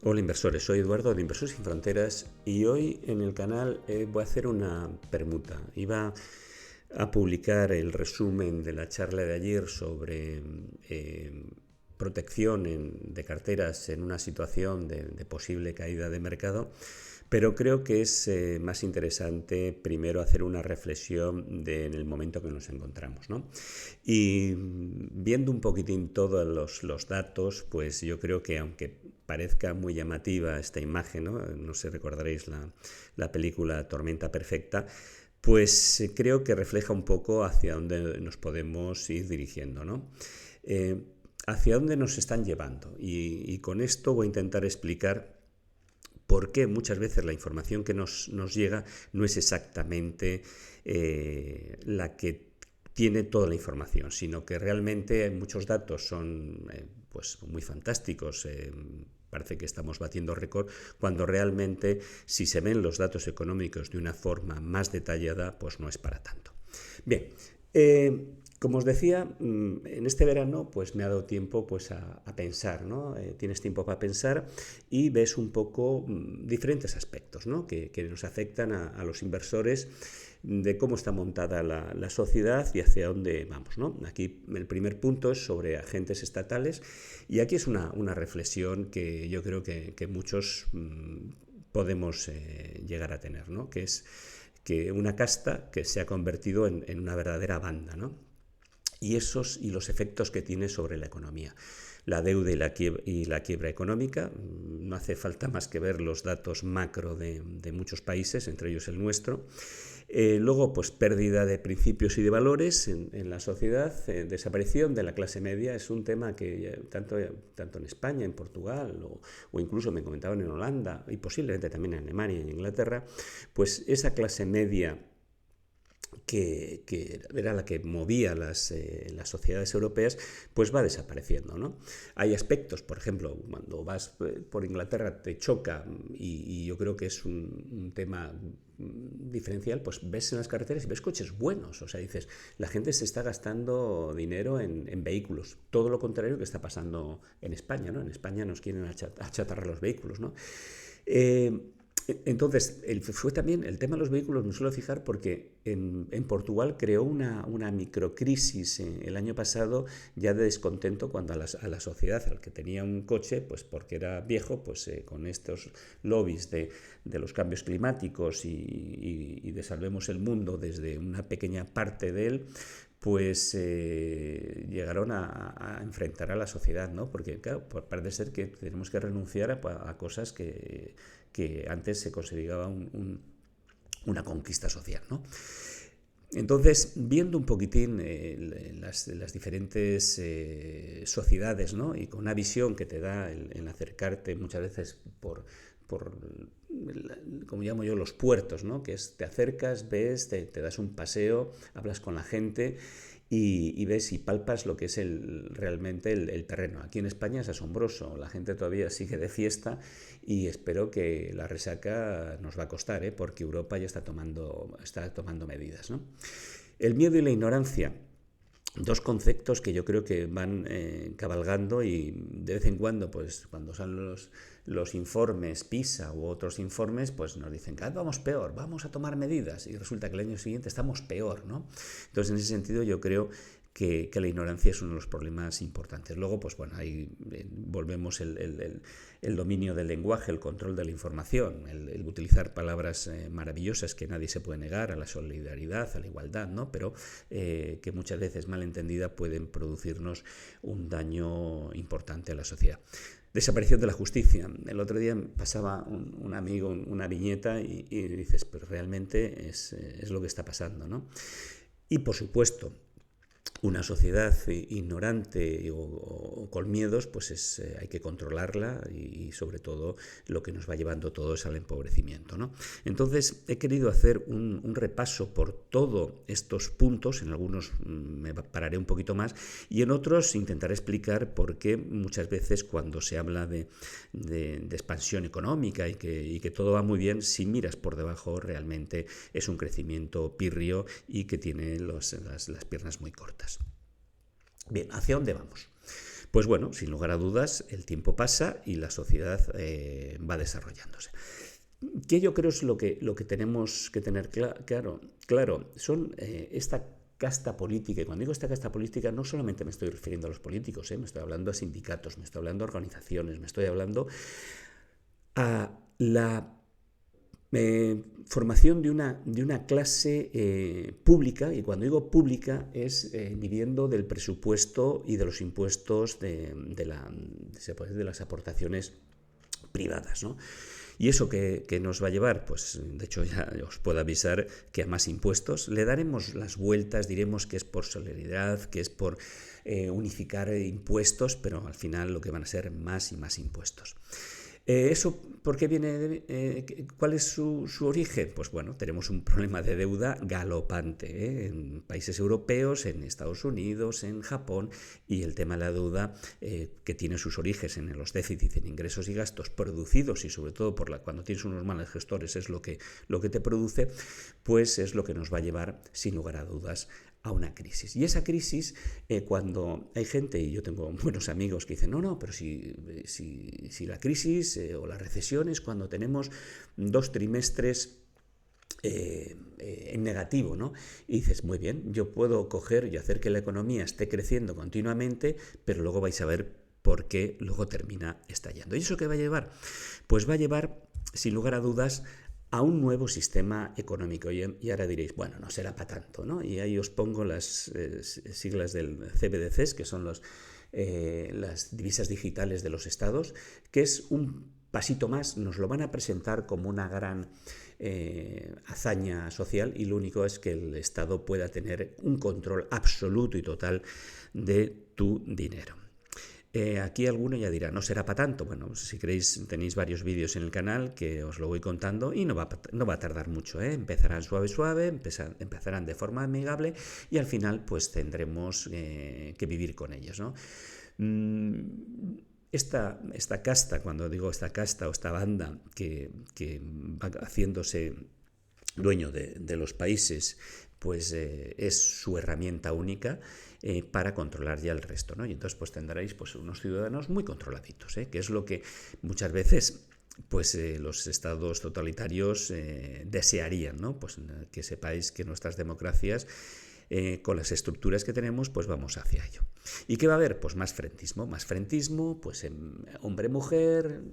Hola inversores, soy Eduardo de Inversores Sin Fronteras y hoy en el canal voy a hacer una permuta. Iba a publicar el resumen de la charla de ayer sobre protección de carteras en una situación de posible caída de mercado, pero creo que es más interesante primero hacer una reflexión en el momento que nos encontramos, ¿no? Y viendo un poquitín todos los datos, pues yo creo que aunque parezca muy llamativa esta imagen, no sé, recordaréis la película Tormenta Perfecta, pues creo que refleja un poco hacia dónde nos podemos ir dirigiendo, ¿no? Hacia dónde nos están llevando. Y con esto voy a intentar explicar por qué muchas veces la información que nos llega no es exactamente la que tiene toda la información, sino que realmente muchos datos son pues muy fantásticos. Parece que estamos batiendo récord, cuando realmente si se ven los datos económicos de una forma más detallada, pues no es para tanto. Bien, como os decía, en este verano pues me ha dado tiempo pues a pensar, ¿no? Tienes tiempo para pensar y ves un poco diferentes aspectos, ¿no? que nos afectan a los inversores, de cómo está montada la sociedad y hacia dónde vamos, ¿no? Aquí el primer punto es sobre agentes estatales y aquí es una reflexión que yo creo que muchos podemos llegar a tener, ¿no? Que es que una casta que se ha convertido en una verdadera banda, ¿no? Y los efectos que tiene sobre la economía. La deuda y la quiebra económica, no hace falta más que ver los datos macro de muchos países, entre ellos el nuestro. Luego, pues pérdida de principios y de valores en la sociedad, desaparición de la clase media, es un tema que tanto en España, en Portugal o incluso me comentaban en Holanda y posiblemente también en Alemania y en Inglaterra, pues esa clase media que era la que movía las sociedades europeas, pues va desapareciendo, ¿no? Hay aspectos, por ejemplo, cuando vas por Inglaterra te choca, y yo creo que es un tema diferencial, pues ves en las carreteras y ves coches buenos, o sea, dices, la gente se está gastando dinero en vehículos, todo lo contrario que está pasando en España, ¿no? En España nos quieren achatarrar los vehículos, ¿no? Entonces, fue también el tema de los vehículos, me suelo fijar porque en Portugal creó una microcrisis el año pasado ya de descontento cuando a la sociedad, al que tenía un coche, pues porque era viejo, pues con estos lobbies de los cambios climáticos y de salvemos el mundo desde una pequeña parte de él, pues llegaron a enfrentar a la sociedad, ¿no? Porque, claro, parece ser que tenemos que renunciar a cosas que antes se consideraba una conquista social, ¿no? Entonces, viendo un poquitín las diferentes sociedades, ¿no? Y con una visión que te da el acercarte muchas veces por como llamo yo, los puertos, ¿no? Que es, te acercas, ves, te das un paseo, hablas con la gente y ves y palpas lo que es realmente el terreno. Aquí en España es asombroso, la gente todavía sigue de fiesta y espero que la resaca nos va a costar, porque Europa ya está tomando medidas, ¿no? El miedo y la ignorancia. Dos conceptos que yo creo que van cabalgando y de vez en cuando, pues cuando salen los informes PISA u otros informes, pues nos dicen que vamos peor, vamos a tomar medidas y resulta que el año siguiente estamos peor, ¿no? Entonces, en ese sentido, yo creo que la ignorancia es uno de los problemas importantes. Luego, pues bueno, ahí volvemos el dominio del lenguaje, el control de la información, el utilizar palabras maravillosas que nadie se puede negar, a la solidaridad, a la igualdad, ¿no? Pero que muchas veces mal entendida pueden producirnos un daño importante a la sociedad. Desaparición de la justicia. El otro día pasaba un amigo una viñeta y dices, pero realmente es lo que está pasando, ¿no? Y por supuesto, una sociedad ignorante o con miedos, pues hay que controlarla y sobre todo lo que nos va llevando todo es al empobrecimiento, ¿no? Entonces he querido hacer un repaso por todos estos puntos, en algunos me pararé un poquito más y en otros intentaré explicar por qué muchas veces cuando se habla de expansión económica y que todo va muy bien, si miras por debajo realmente es un crecimiento pírrico y que tiene las piernas muy cortas. Bien, ¿hacia dónde vamos? Pues bueno, sin lugar a dudas, el tiempo pasa y la sociedad va desarrollándose. ¿Qué yo creo es lo que tenemos que tener claro? Son esta casta política, y cuando digo esta casta política no solamente me estoy refiriendo a los políticos, me estoy hablando a sindicatos, me estoy hablando a organizaciones, me estoy hablando a la formación de una clase pública, y cuando digo pública es viviendo del presupuesto y de los impuestos de las aportaciones privadas, ¿no? ¿Y eso qué nos va a llevar? Pues de hecho ya os puedo avisar que a más impuestos. Le daremos las vueltas, diremos que es por solidaridad, que es por unificar impuestos, pero al final lo que van a ser más y más impuestos. ¿Eso por qué viene? ¿Cuál es su origen? Pues bueno, tenemos un problema de deuda galopante en países europeos, en Estados Unidos, en Japón, y el tema de la deuda que tiene sus orígenes en los déficits en ingresos y gastos producidos, y sobre todo cuando tienes unos malos gestores es lo que te produce, pues es lo que nos va a llevar sin lugar a dudas a una crisis. Y esa crisis, cuando hay gente, y yo tengo buenos amigos que dicen, no, pero si la crisis o la recesión es cuando tenemos 2 trimestres en negativo, ¿no? Y dices, muy bien, yo puedo coger y hacer que la economía esté creciendo continuamente, pero luego vais a ver por qué luego termina estallando. ¿Y eso qué va a llevar? Pues va a llevar, sin lugar a dudas, a un nuevo sistema económico. Y ahora diréis, bueno, no será para tanto, ¿no? Y ahí os pongo las siglas del CBDCs, que son las divisas digitales de los estados, que es un pasito más. Nos lo van a presentar como una gran hazaña social, y lo único es que el Estado pueda tener un control absoluto y total de tu dinero. Aquí alguno ya dirá, no será para tanto. Bueno, si queréis tenéis varios vídeos en el canal que os lo voy contando, y no va a tardar mucho, empezarán suave, empezarán de forma amigable, y al final pues tendremos que vivir con ellos, ¿no? Esta casta, cuando digo esta casta o esta banda que va haciéndose dueño de los países, pues es su herramienta única para controlar ya el resto, ¿no? Y entonces pues tendréis pues unos ciudadanos muy controladitos, que es lo que muchas veces pues los estados totalitarios desearían, ¿no? Pues que sepáis que nuestras democracias, con las estructuras que tenemos, pues vamos hacia ello. ¿Y qué va a haber? Pues más frentismo, pues hombre-mujer,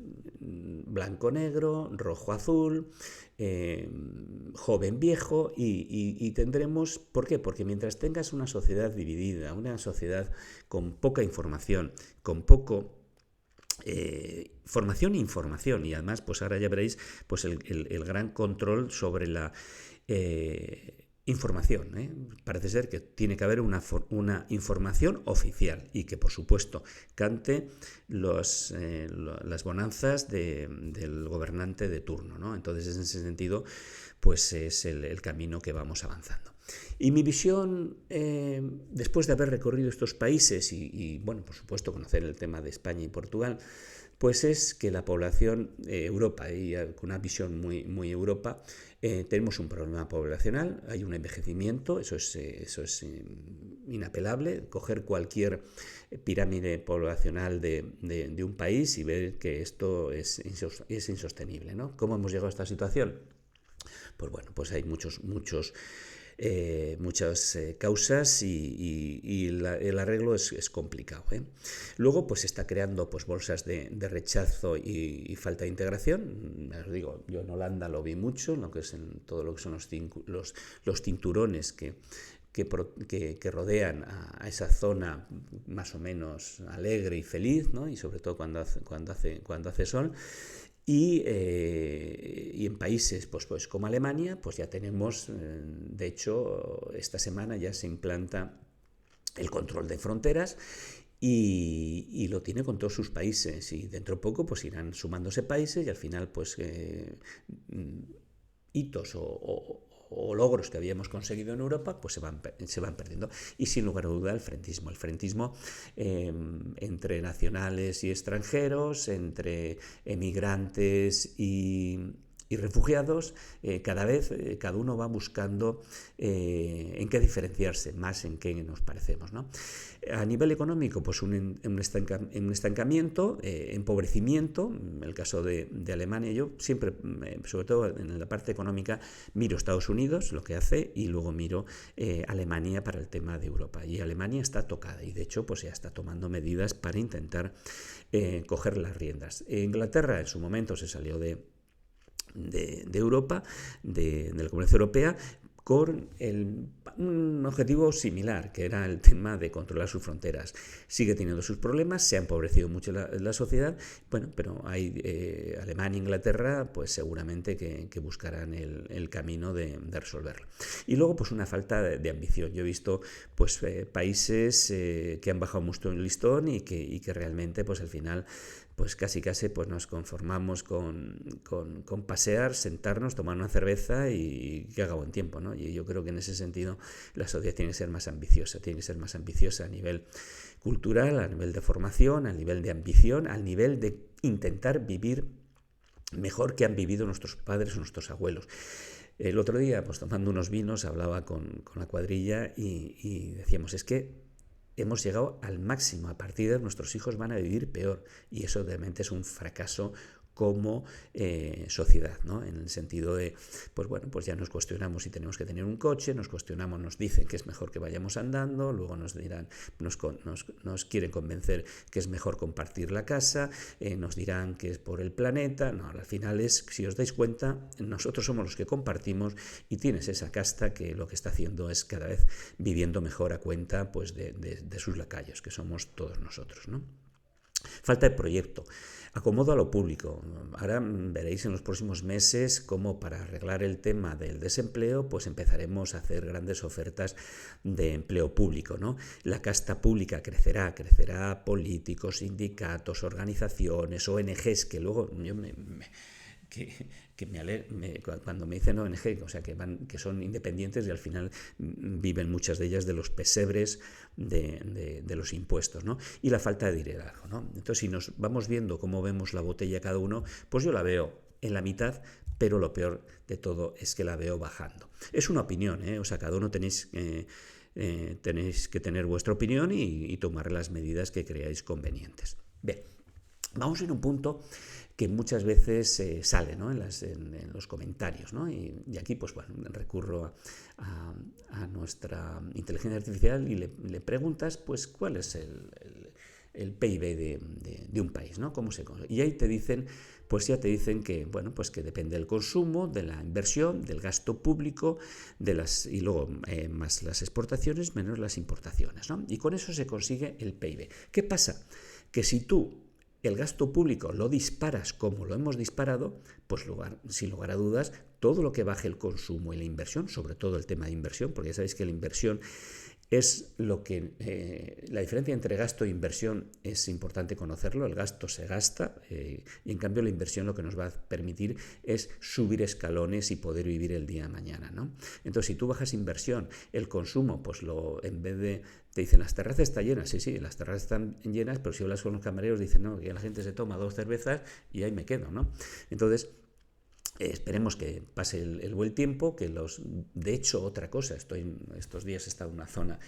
blanco-negro, rojo-azul, joven-viejo, y tendremos, ¿por qué? Porque mientras tengas una sociedad dividida, una sociedad con poca información, con poco formación e información, y además pues ahora ya veréis pues el gran control sobre la información, Parece ser que tiene que haber una información oficial, y que por supuesto cante las bonanzas del gobernante de turno, ¿no? Entonces en ese sentido pues es el camino que vamos avanzando. Y mi visión, después de haber recorrido estos países y bueno, por supuesto conocer el tema de España y Portugal, pues es que la población Europa, y con una visión muy Europa, tenemos un problema poblacional, hay un envejecimiento, eso es inapelable. Coger cualquier pirámide poblacional de un país y ver que esto es insostenible, ¿no? ¿Cómo hemos llegado a esta situación? Pues bueno, pues hay muchas causas, y el arreglo es complicado, Luego pues se está creando pues bolsas de rechazo y falta de integración. Os digo, yo en Holanda lo vi mucho, en todo lo que son los cinturones que rodean a esa zona más o menos alegre y feliz, ¿no? Y sobre todo cuando hace sol. Y en países pues como Alemania, pues ya tenemos, de hecho, esta semana ya se implanta el control de fronteras, y lo tiene con todos sus países, y dentro de poco pues irán sumándose países, y al final pues hitos o logros que habíamos conseguido en Europa pues se van perdiendo. Y sin lugar a duda el frentismo entre nacionales y extranjeros, entre emigrantes y y refugiados, cada vez cada uno va buscando en qué diferenciarse, más en qué nos parecemos, ¿no? A nivel económico, pues un estancamiento, empobrecimiento. En el caso de Alemania, yo siempre, sobre todo en la parte económica, miro Estados Unidos, lo que hace, y luego miro Alemania para el tema de Europa. Y Alemania está tocada y de hecho pues ya está tomando medidas para intentar coger las riendas. Inglaterra en su momento se salió de Europa, de la Comunidad Europea, con un objetivo similar, que era el tema de controlar sus fronteras. Sigue teniendo sus problemas, se ha empobrecido mucho la sociedad, bueno, pero hay Alemania e Inglaterra, pues seguramente que buscarán el camino de resolverlo. Y luego, pues una falta de ambición. Yo he visto pues países que han bajado mucho el listón y que realmente, pues al final, pues casi pues nos conformamos con pasear, sentarnos, tomar una cerveza y que haga buen tiempo, ¿no? Y yo creo que en ese sentido la sociedad tiene que ser más ambiciosa a nivel cultural, a nivel de formación, a nivel de ambición, al nivel de intentar vivir mejor que han vivido nuestros padres o nuestros abuelos. El otro día, pues tomando unos vinos, hablaba con la cuadrilla y decíamos, es que hemos llegado al máximo, a partir de nuestros hijos van a vivir peor, y eso realmente es un fracaso como sociedad, ¿no? En el sentido de, pues bueno, pues ya nos cuestionamos si tenemos que tener un coche, nos dicen que es mejor que vayamos andando, luego nos dirán, nos quieren convencer que es mejor compartir la casa, nos dirán que es por el planeta. No, al final es, si os dais cuenta, nosotros somos los que compartimos, y tienes esa casta que lo que está haciendo es cada vez viviendo mejor a cuenta pues de sus lacayos, que somos todos nosotros, ¿no? Falta de proyecto, acomodo a lo público. Ahora veréis en los próximos meses cómo, para arreglar el tema del desempleo, pues empezaremos a hacer grandes ofertas de empleo público, ¿no? La casta pública crecerá, políticos, sindicatos, organizaciones, ONGs, que luego cuando me dicen ONG, o sea, que son independientes y al final viven muchas de ellas de los pesebres de los impuestos, ¿no? Y la falta de liderazgo, ¿no? Entonces, si nos vamos viendo cómo vemos la botella cada uno, pues yo la veo en la mitad, pero lo peor de todo es que la veo bajando. Es una opinión, ¿eh? O sea, cada uno tenéis que tener vuestra opinión y tomar las medidas que creáis convenientes. Bien, vamos a ir a un punto que muchas veces sale, ¿no? en los comentarios, ¿no? Y aquí, pues bueno, recurro a nuestra inteligencia artificial y le preguntas, pues, cuál es el PIB de un país, ¿no? ¿Cómo se consigue? Y ahí te dicen, pues ya te dicen que, bueno, pues que depende del consumo, de la inversión, del gasto público, y luego más las exportaciones menos las importaciones, ¿no? Y con eso se consigue el PIB. ¿Qué pasa? Que si tú el gasto público lo disparas como lo hemos disparado, pues sin lugar a dudas, todo lo que baje el consumo y la inversión, sobre todo el tema de inversión, porque ya sabéis que la inversión es lo que la diferencia entre gasto e inversión es importante conocerlo. El gasto se gasta y en cambio la inversión lo que nos va a permitir es subir escalones y poder vivir el día de mañana, ¿no? Entonces, si tú bajas inversión, el consumo, pues en vez de te dicen las terrazas están llenas, sí, las terrazas están llenas, pero si hablas con los camareros dicen no, que la gente se toma 2 cervezas y ahí me quedo, ¿no? Entonces, esperemos que pase el buen tiempo, de hecho, otra cosa, estos días he estado en una zona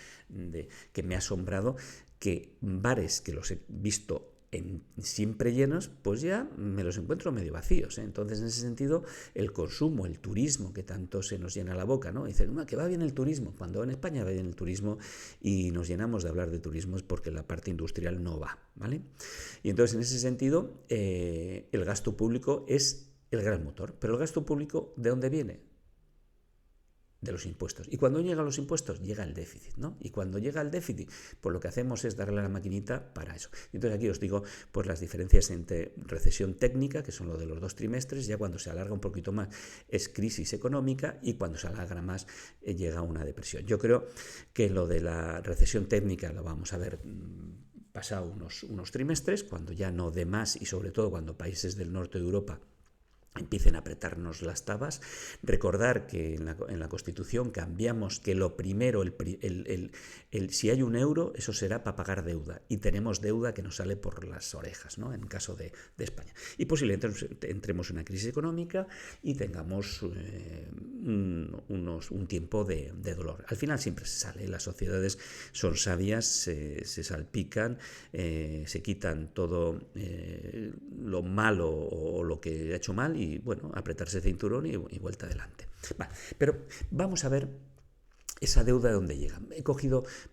que me ha asombrado, que bares que los he visto siempre llenos, pues ya me los encuentro medio vacíos, ¿eh? Entonces, en ese sentido, el consumo, el turismo, que tanto se nos llena la boca, ¿no? Dicen, que va bien el turismo. Cuando en España va bien el turismo y nos llenamos de hablar de turismo es porque la parte industrial no va, ¿vale? Y entonces, en ese sentido, el gasto público es el gran motor. Pero el gasto público, ¿de dónde viene? De los impuestos. Y cuando llegan los impuestos, llega el déficit, ¿no? Y cuando llega el déficit, pues lo que hacemos es darle a la maquinita para eso. Entonces aquí os digo, pues las diferencias entre recesión técnica, que son lo de los 2 trimestres, ya cuando se alarga un poquito más es crisis económica, y cuando se alarga más llega una depresión. Yo creo que lo de la recesión técnica lo vamos a ver pasado unos trimestres, cuando ya no dé más, y sobre todo cuando países del norte de Europa empiecen a apretarnos las tabas. Recordar que en la Constitución cambiamos que lo primero, si hay un euro, eso será para pagar deuda. Y tenemos deuda que nos sale por las orejas, ¿no? En el caso de España. Y posiblemente entremos en una crisis económica y tengamos un tiempo de dolor. Al final siempre se sale. Las sociedades son sabias, se salpican, se quitan todo lo malo o lo que ha hecho mal y, bueno, apretarse el cinturón y vuelta adelante. Vale, pero vamos a ver esa deuda de dónde llega.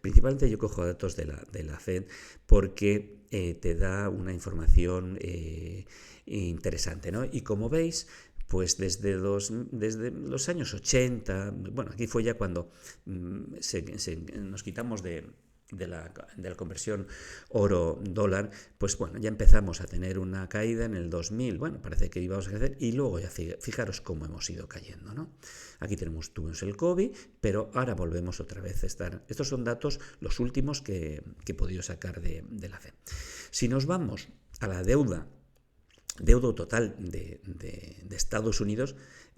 Principalmente yo cojo datos de la FED porque te da una información interesante, ¿no? Y como veis, pues desde los años 80, bueno, aquí fue ya cuando nos quitamos de la conversión oro-dólar, pues bueno, ya empezamos a tener una caída en el 2000, bueno, parece que íbamos a crecer, y luego ya fijaros cómo hemos ido cayendo, ¿no? Aquí tuvimos el COVID, pero ahora volvemos otra vez a estar. Estos son datos, los últimos que he podido sacar de la FED. Si nos vamos a la deuda total de Estados Unidos,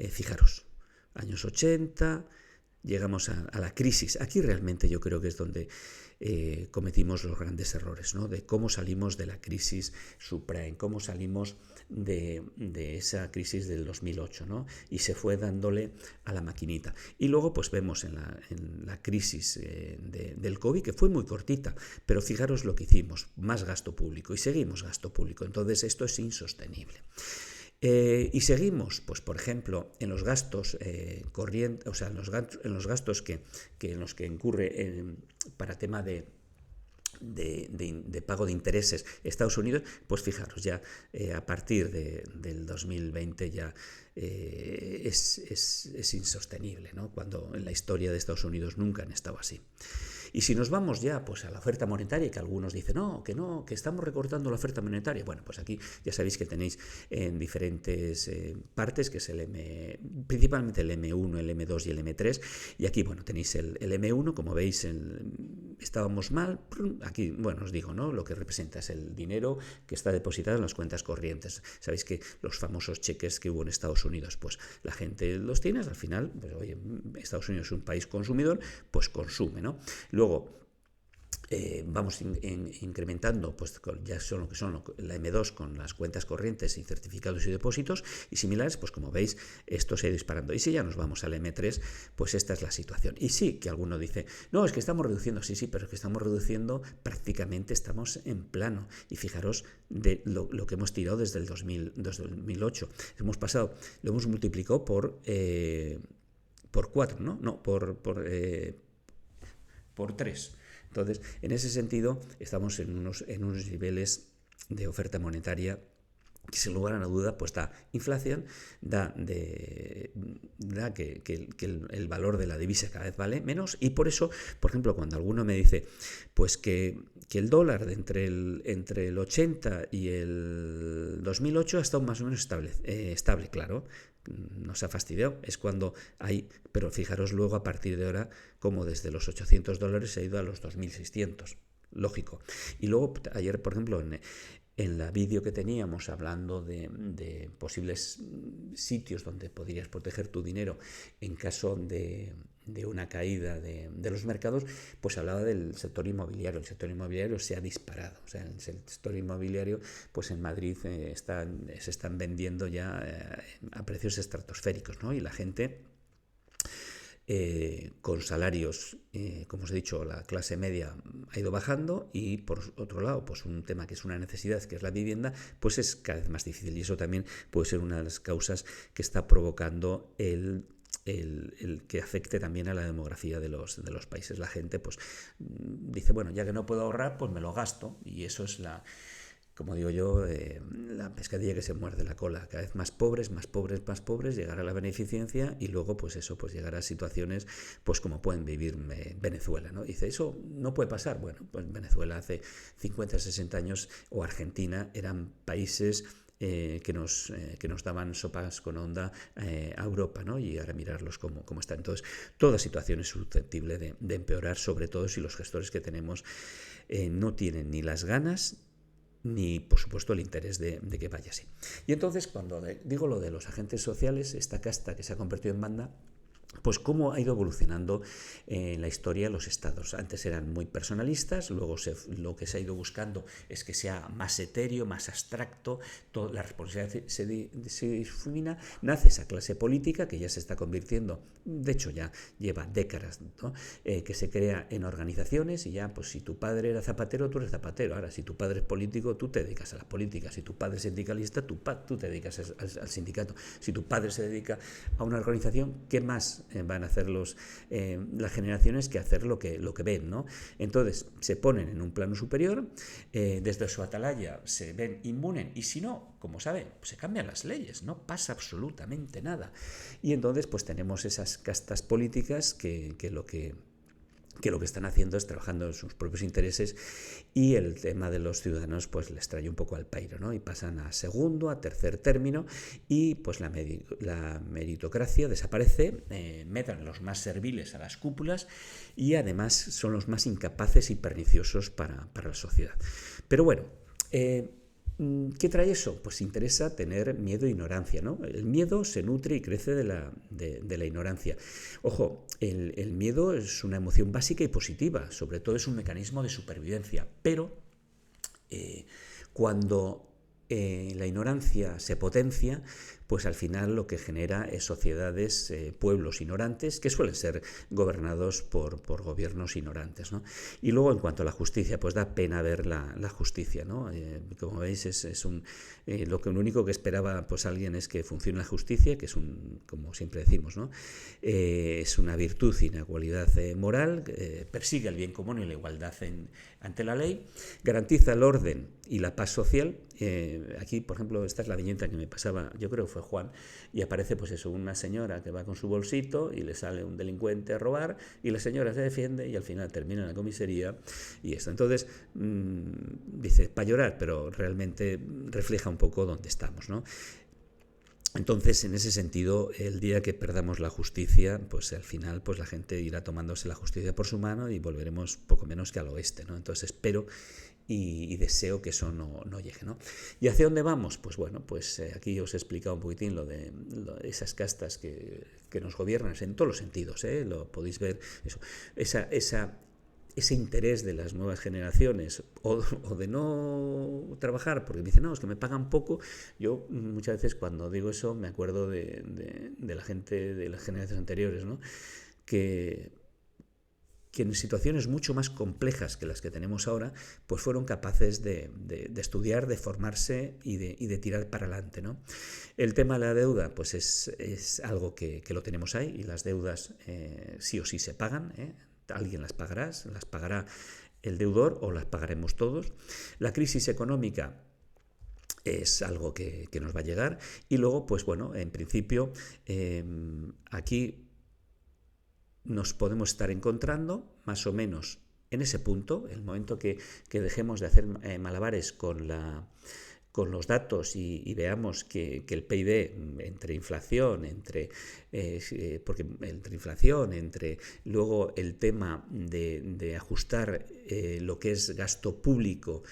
fijaros, años 80, llegamos a la crisis. Aquí realmente yo creo que es donde cometimos los grandes errores, ¿no? De cómo salimos de la crisis subprime, cómo salimos de esa crisis del 2008, ¿no? Y se fue dándole a la maquinita. Y luego pues vemos en la crisis del COVID, que fue muy cortita, pero fijaros lo que hicimos, más gasto público, y seguimos gasto público. Entonces esto es insostenible. Y seguimos, pues por ejemplo, en los gastos corrientes, o sea, en los gastos en los que incurre para tema de pago de intereses Estados Unidos, pues fijaros, ya a partir del 2020 ya es insostenible, ¿no? Cuando en la historia de Estados Unidos nunca han estado así. Y si nos vamos ya pues a la oferta monetaria, que algunos dicen, que estamos recortando la oferta monetaria, bueno, pues aquí ya sabéis que tenéis en diferentes partes, que es principalmente el M1, el M2 y el M3, y aquí, bueno, tenéis el M1, como veis, estábamos mal, aquí, bueno, os digo, ¿no? Lo que representa es el dinero que está depositado en las cuentas corrientes. Sabéis que los famosos cheques que hubo en Estados Unidos, pues la gente los tiene, al final, pues oye, Estados Unidos es un país consumidor, pues consume, ¿no? Luego vamos incrementando, pues ya son lo que son la M2 con las cuentas corrientes y certificados y depósitos y similares, pues como veis esto se ha ido disparando. Y si ya nos vamos al M3, pues esta es la situación. Y sí, que alguno dice, no, es que estamos reduciendo, sí, pero es que estamos reduciendo, prácticamente estamos en plano. Y fijaros de lo que hemos tirado desde el 2008. Hemos pasado, lo hemos multiplicado por 4, ¿no? No, por 3. Entonces, en ese sentido, estamos en unos niveles de oferta monetaria que, sin lugar a una duda, pues da inflación, da que el valor de la divisa cada vez vale menos, y por eso, por ejemplo, cuando alguno me dice pues que el dólar entre el 80 y el 2008 ha estado más o menos estable, claro, nos ha fastidiado, es cuando hay, pero fijaros luego a partir de ahora como desde los $800 se ha ido a los 2.600, lógico. Y luego ayer, por ejemplo, en la vídeo que teníamos hablando de posibles sitios donde podrías proteger tu dinero en caso de una caída de los mercados, pues hablaba del sector inmobiliario. El sector inmobiliario se ha disparado. O sea, en el sector inmobiliario, pues en Madrid se están vendiendo ya a precios estratosféricos, ¿no? Y la gente con salarios, como os he dicho, la clase media ha ido bajando, y por otro lado, pues un tema que es una necesidad, que es la vivienda, pues es cada vez más difícil, y eso también puede ser una de las causas que está provocando el que afecte también a la demografía de los países. La gente pues dice, bueno, ya que no puedo ahorrar, pues me lo gasto, y eso es como digo yo, la pescadilla que se muerde la cola. Cada vez más pobres, llegar a la beneficencia, y luego pues eso, pues llegar a situaciones pues como pueden vivir Venezuela, ¿no? Dice, eso no puede pasar. Bueno, pues Venezuela hace 50, 60 años, o Argentina, eran países que nos daban sopas con onda a Europa, ¿no? Y ahora mirarlos cómo están. Entonces, toda situación es susceptible de empeorar, sobre todo si los gestores que tenemos no tienen ni las ganas ni por supuesto el interés de que vaya así. Y entonces, cuando digo lo de los agentes sociales, esta casta que se ha convertido en banda, pues cómo ha ido evolucionando la historia de los estados. Antes eran muy personalistas, luego lo que se ha ido buscando es que sea más etéreo, más abstracto, toda la responsabilidad se difumina, nace esa clase política que ya se está convirtiendo, de hecho ya lleva décadas, ¿no? Que se crea en organizaciones y ya, pues si tu padre era zapatero, tú eres zapatero. Ahora, si tu padre es político, tú te dedicas a la política. Si tu padre es sindicalista, tú te dedicas al sindicato. Si tu padre se dedica a una organización, ¿qué más van a hacer las generaciones que hacer lo que ven, ¿no? Entonces se ponen en un plano superior, desde su atalaya se ven inmunes y si no, como saben, pues se cambian las leyes, no pasa absolutamente nada. Y entonces pues tenemos esas castas políticas que lo que están haciendo es trabajando en sus propios intereses y el tema de los ciudadanos pues les trae un poco al pairo, ¿no? Y pasan a segundo, a tercer término y pues la meritocracia desaparece, meten los más serviles a las cúpulas y además son los más incapaces y perniciosos para la sociedad. Pero bueno, ¿qué trae eso? Pues interesa tener miedo e ignorancia, ¿no? El miedo se nutre y crece de la ignorancia. Ojo, el miedo es una emoción básica y positiva, sobre todo es un mecanismo de supervivencia, pero cuando la ignorancia se potencia, pues al final lo que genera es sociedades, pueblos ignorantes que suelen ser gobernados por gobiernos ignorantes, ¿no? Y luego en cuanto a la justicia, pues da pena ver la justicia, ¿no? Como veis es lo único que esperaba pues alguien es que funcione la justicia, que es como siempre decimos, ¿no? Es una virtud y una cualidad moral, persigue el bien común y la igualdad ante la ley, garantiza el orden y la paz social. Aquí, por ejemplo, esta es la viñeta que me pasaba, yo creo que fue Juan, y aparece pues eso, una señora que va con su bolsito y le sale un delincuente a robar y la señora se defiende y al final termina en la comisaría y esto. Entonces, dice, para llorar, pero realmente refleja un poco dónde estamos, ¿no? Entonces, en ese sentido, el día que perdamos la justicia, pues al final pues la gente irá tomándose la justicia por su mano y volveremos poco menos que al oeste, ¿no? Entonces espero y deseo que eso no llegue, ¿no? ¿Y hacia dónde vamos? Pues bueno, pues aquí os he explicado un poquitín lo de esas castas que nos gobiernan en todos los sentidos, lo podéis ver, eso, ese interés de las nuevas generaciones o de no trabajar porque me dicen, no, es que me pagan poco. Yo muchas veces cuando digo eso me acuerdo de la gente de las generaciones anteriores, ¿no? que en situaciones mucho más complejas que las que tenemos ahora, pues fueron capaces de estudiar, de formarse y de tirar para adelante, ¿no? El tema de la deuda, pues es algo que lo tenemos ahí y las deudas sí o sí se pagan, alguien las pagará el deudor o las pagaremos todos. La crisis económica es algo que nos va a llegar y luego, pues bueno, en principio aquí nos podemos estar encontrando más o menos en ese punto, el momento que dejemos de hacer malabares con los datos y veamos que el PIB entre inflación, entre luego el tema de ajustar lo que es gasto público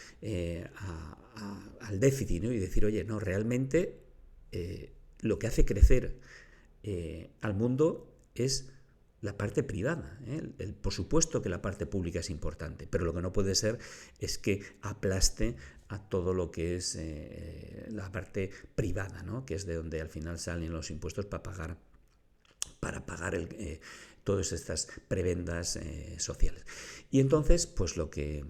al déficit, ¿no? Y decir, oye, no, realmente lo que hace crecer al mundo es la parte privada, por supuesto que la parte pública es importante, pero lo que no puede ser es que aplaste a todo lo que es la parte privada, ¿no? Que es de donde al final salen los impuestos para pagar todas estas prebendas sociales. Y entonces, pues lo que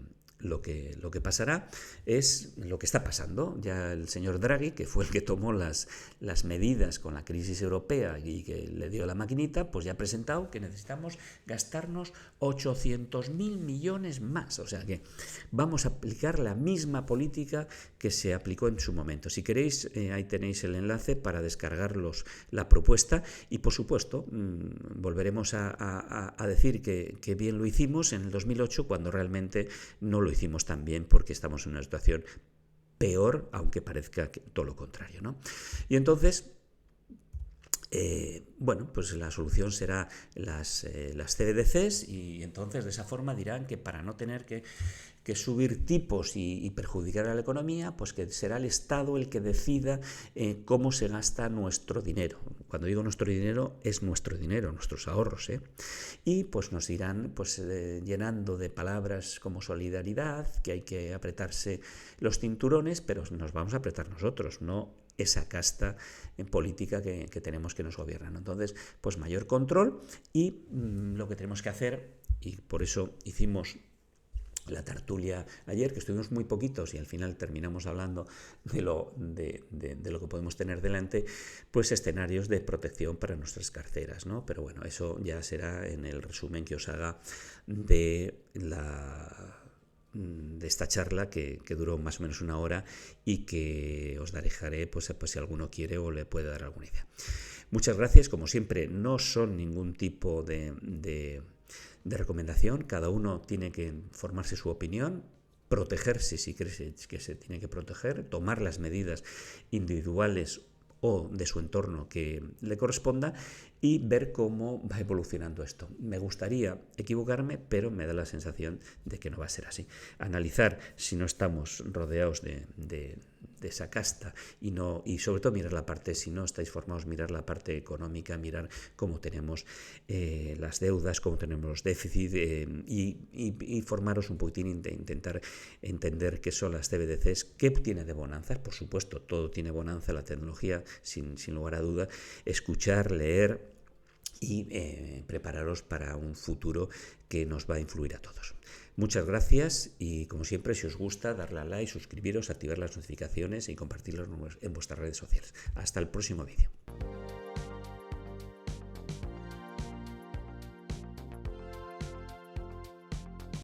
pasará es lo que está pasando. Ya el señor Draghi, que fue el que tomó las medidas con la crisis europea y que le dio la maquinita, pues ya ha presentado que necesitamos gastarnos 800.000 millones más. O sea que vamos a aplicar la misma política que se aplicó en su momento. Si queréis, ahí tenéis el enlace para descargarlos la propuesta y, por supuesto, volveremos a decir que bien lo hicimos en el 2008 cuando realmente no lo hicimos tan bien porque estamos en una situación peor, aunque parezca todo lo contrario, ¿no? Y entonces, bueno, pues la solución será las CBDCs, y entonces de esa forma dirán que para no tener que subir tipos y perjudicar a la economía, pues que será el Estado el que decida cómo se gasta nuestro dinero. Cuando digo nuestro dinero, es nuestro dinero, nuestros ahorros, y pues nos irán llenando de palabras como solidaridad, que hay que apretarse los cinturones, pero nos vamos a apretar nosotros, no esa casta en política que tenemos que nos gobiernan. Entonces, pues mayor control, y lo que tenemos que hacer, y por eso hicimos la tertulia ayer, que estuvimos muy poquitos y al final terminamos hablando de lo que podemos tener delante, pues escenarios de protección para nuestras carteras, ¿no? Pero bueno, eso ya será en el resumen que os haga de esta charla que duró más o menos 1 hora y que os dejaré pues si alguno quiere o le puede dar alguna idea. Muchas gracias, como siempre, no son ningún tipo de recomendación, cada uno tiene que formarse su opinión, protegerse si cree que se tiene que proteger, tomar las medidas individuales o de su entorno que le corresponda, y ver cómo va evolucionando esto. Me gustaría equivocarme, pero me da la sensación de que no va a ser así. Analizar si no estamos rodeados de esa casta, y sobre todo mirar la parte, si no estáis formados, mirar la parte económica, mirar cómo tenemos las deudas, cómo tenemos los déficits, y formaros un poquitín, intentar entender qué son las CBDCs, qué tiene de bonanzas. Por supuesto, todo tiene bonanza, la tecnología, sin lugar a duda. Escuchar, leer y prepararos para un futuro que nos va a influir a todos. Muchas gracias, y como siempre, si os gusta, darle a like, suscribiros, activar las notificaciones y compartirlo en vuestras redes sociales. Hasta el próximo vídeo.